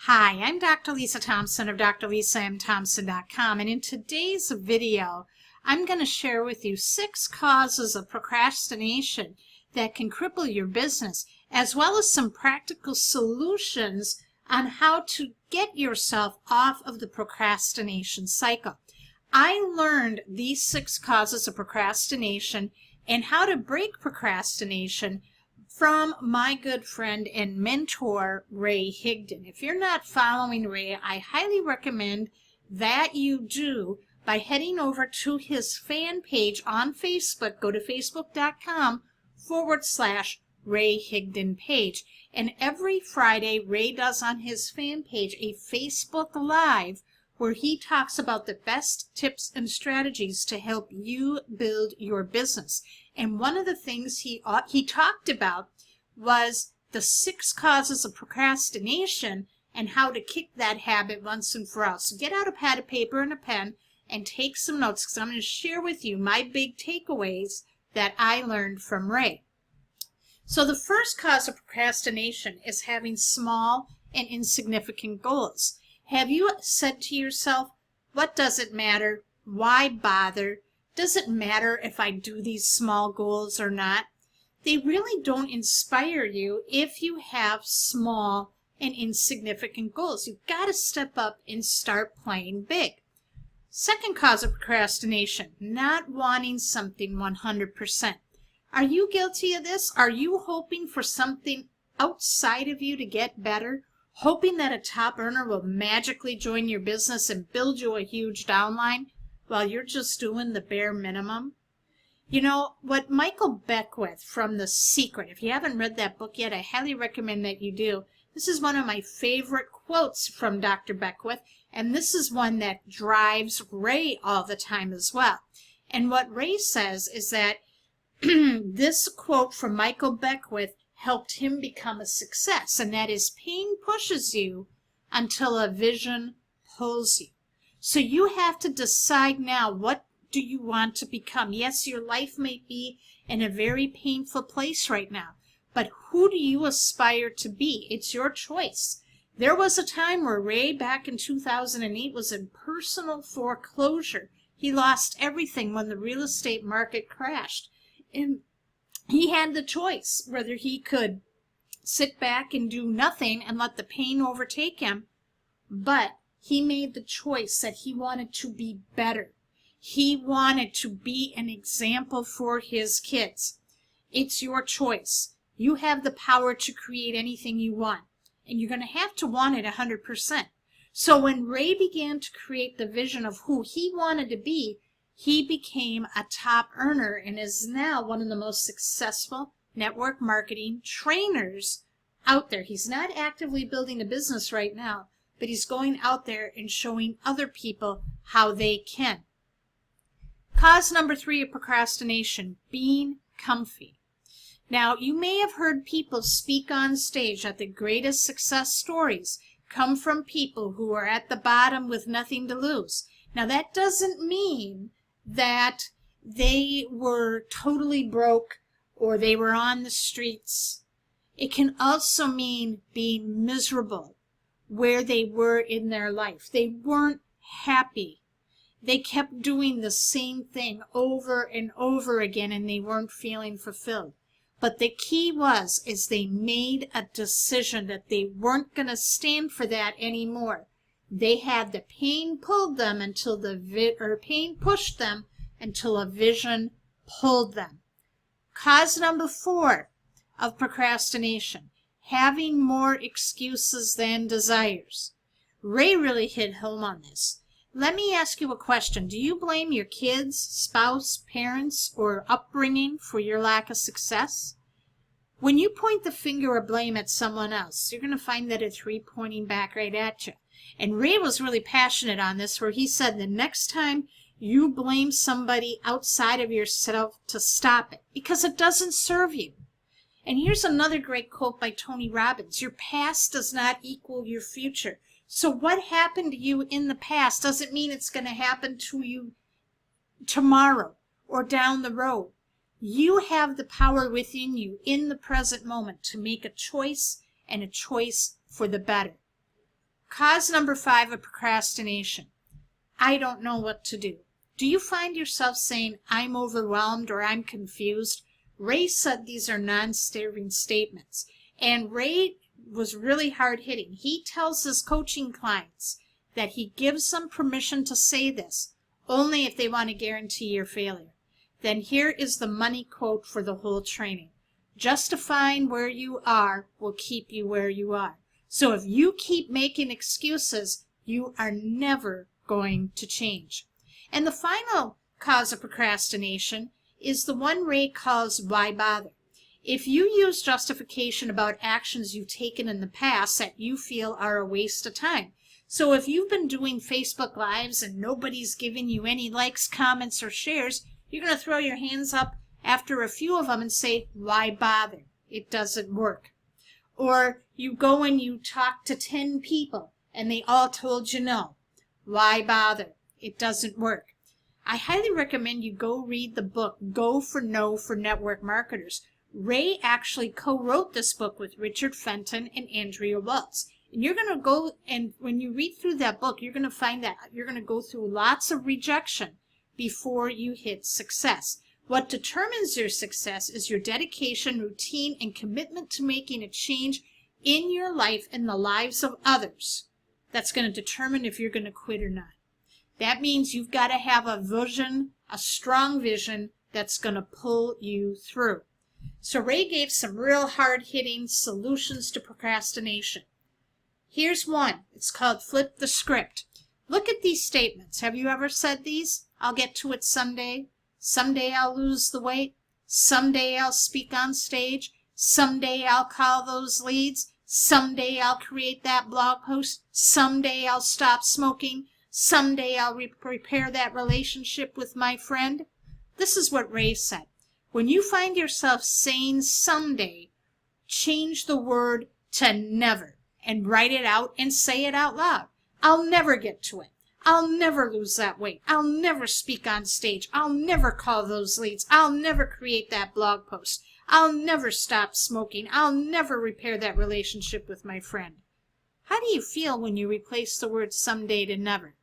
Hi, I'm Dr. Lisa Thompson of drlisathompson.com, and in today's video, I'm going to share with you 6 causes of procrastination that can cripple your business, as well as some practical solutions on how to get yourself off of the procrastination cycle. I learned these 6 causes of procrastination and how to break procrastination from my good friend and mentor, Ray Higdon. If you're not following Ray, I highly recommend that you do by heading over to his fan page on Facebook. Go to facebook.com/Ray Higdon page. And every Friday, Ray does on his fan page a Facebook Live where he talks about the best tips and strategies to help you build your business. And one of the things he talked about was the 6 causes of procrastination and how to kick that habit once and for all. So get out a pad of paper and a pen and take some notes, because I'm going to share with you my big takeaways that I learned from Ray. So the first cause of procrastination is having small and insignificant goals. Have you said to yourself, what does it matter? Why bother? Does it matter if I do these small goals or not? They really don't inspire you if you have small and insignificant goals. You've got to step up and start playing big. Second cause of procrastination, not wanting something 100%. Are you guilty of this? Are you hoping for something outside of you to get better? Hoping that a top earner will magically join your business and build you a huge downline while you're just doing the bare minimum? You know, what Michael Beckwith from The Secret, if you haven't read that book yet, I highly recommend that you do. This is one of my favorite quotes from Dr. Beckwith, and this is one that drives Ray all the time as well. And what Ray says is that this quote from Michael Beckwith helped him become a success, and that is, pain pushes you until a vision pulls you. So you have to decide now, what do you want to become? Yes, your life may be in a very painful place right now, but who do you aspire to be? It's your choice. There was a time where Ray, back in 2008, was in personal foreclosure. He lost everything when the real estate market crashed. And he had the choice whether he could sit back and do nothing and let the pain overtake him, but he made the choice that he wanted to be better. He wanted to be an example for his kids. It's your choice. You have the power to create anything you want, and you're going to have to want it 100%. So when Ray began to create the vision of who he wanted to be, he became a top earner and is now one of the most successful network marketing trainers out there. He's not actively building a business right now, but he's going out there and showing other people how they can. Cause number 3 of procrastination, being comfy. Now, you may have heard people speak on stage that the greatest success stories come from people who are at the bottom with nothing to lose. Now, that doesn't mean that they were totally broke or they were on the streets. It can also mean being miserable where they were in their life. They weren't happy. They kept doing the same thing over and over again, and they weren't feeling fulfilled. But the key is they made a decision that they weren't going to stand for that anymore. They had the pain pulled them until pain pushed them until a vision pulled them. Cause number 4 of procrastination, having more excuses than desires. Ray really hit home on this. Let me ask you a question. Do you blame your kids, spouse, parents, or upbringing for your lack of success? When you point the finger of blame at someone else, you're going to find that it's pointing back right at you. And Ray was really passionate on this, where he said the next time you blame somebody outside of yourself, to stop it, because it doesn't serve you. And here's another great quote by Tony Robbins: your past does not equal your future. So what happened to you in the past doesn't mean it's going to happen to you tomorrow or down the road. You have the power within you in the present moment to make a choice, and a choice for the better. Cause number 5 of procrastination. I don't know what to do. Do you find yourself saying, I'm overwhelmed or I'm confused? Ray said these are non-starving statements. And Ray was really hard-hitting. He tells his coaching clients that he gives them permission to say this, only if they want to guarantee your failure. Then here is the money quote for the whole training. Justifying where you are will keep you where you are. So if you keep making excuses, you are never going to change. And the final cause of procrastination is the one Ray calls why bother. If you use justification about actions you've taken in the past that you feel are a waste of time. So if you've been doing Facebook Lives and nobody's giving you any likes, comments, or shares, you're going to throw your hands up after a few of them and say, why bother? It doesn't work. Or you go and you talk to 10 people and they all told you no. Why bother? It doesn't work. I highly recommend you go read the book, Go for No for Network Marketers. Ray actually co-wrote this book with Richard Fenton and Andrea Welts. And you're going to go, and when you read through that book, you're going to find that you're going to go through lots of rejection before you hit success. What determines your success is your dedication, routine, and commitment to making a change in your life and the lives of others. That's going to determine if you're going to quit or not. That means you've got to have a vision, a strong vision that's going to pull you through. So Ray gave some real hard-hitting solutions to procrastination. Here's one. It's called Flip the Script. Look at these statements. Have you ever said these? I'll get to it someday. Someday I'll lose the weight. Someday I'll speak on stage. Someday I'll call those leads. Someday I'll create that blog post. Someday I'll stop smoking. Someday I'll repair that relationship with my friend. This is what Ray said. When you find yourself saying someday, change the word to never and write it out and say it out loud. I'll never get to it. I'll never lose that weight. I'll never speak on stage. I'll never call those leads. I'll never create that blog post. I'll never stop smoking. I'll never repair that relationship with my friend. How do you feel when you replace the word someday to never?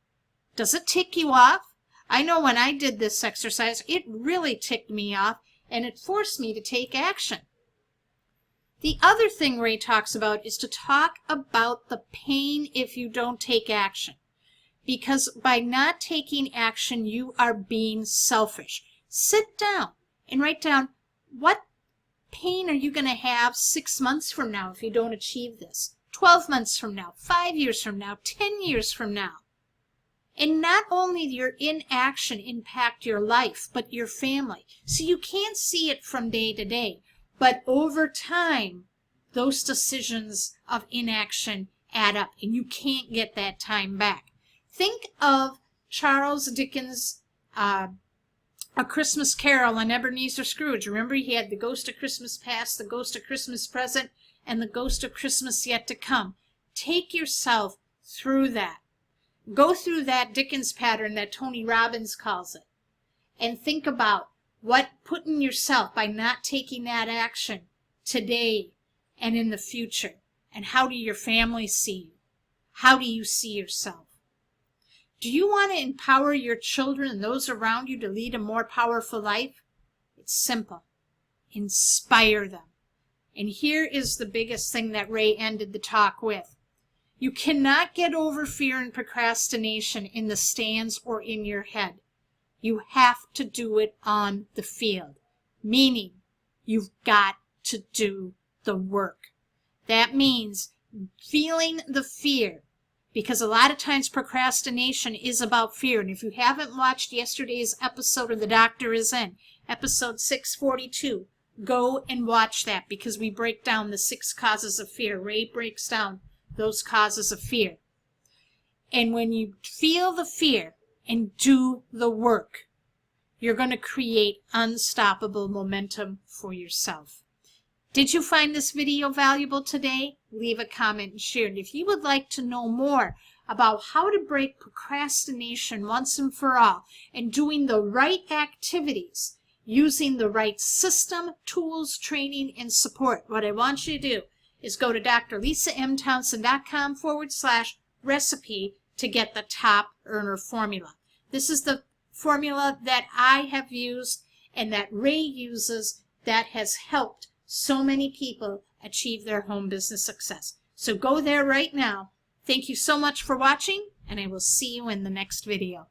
Does it tick you off? I know when I did this exercise, it really ticked me off, and it forced me to take action. The other thing Ray talks about is to talk about the pain if you don't take action. Because by not taking action, you are being selfish. Sit down and write down, what pain are you going to have 6 months from now if you don't achieve this? 12 months from now, 5 years from now, 10 years from now. And not only your inaction impact your life, but your family. So you can't see it from day to day. But over time, those decisions of inaction add up, and you can't get that time back. Think of Charles Dickens' A Christmas Carol on Ebenezer Scrooge. Remember, he had the ghost of Christmas past, the ghost of Christmas present, and the ghost of Christmas yet to come. Take yourself through that. Go through that Dickens pattern that Tony Robbins calls it. And think about what putting yourself by not taking that action today and in the future. And how do your family see you? How do you see yourself? Do you want to empower your children and those around you to lead a more powerful life? It's simple. Inspire them. And here is the biggest thing that Ray ended the talk with. You cannot get over fear and procrastination in the stands or in your head. You have to do it on the field, meaning you've got to do the work. That means feeling the fear, because a lot of times procrastination is about fear. And if you haven't watched yesterday's episode of The Doctor Is In, episode 642, go and watch that, because we break down the 6 causes of fear. Ray breaks down those causes of fear. And when you feel the fear and do the work, you're going to create unstoppable momentum for yourself. Did you find this video valuable today? Leave a comment and share. And if you would like to know more about how to break procrastination once and for all and doing the right activities, using the right system, tools, training, and support, what I want you to do is go to drlisamthompson.com recipe to get the top earner formula. This is the formula that I have used and that Ray uses that has helped so many people achieve their home business success. So go there right now. Thank you so much for watching, and I will see you in the next video.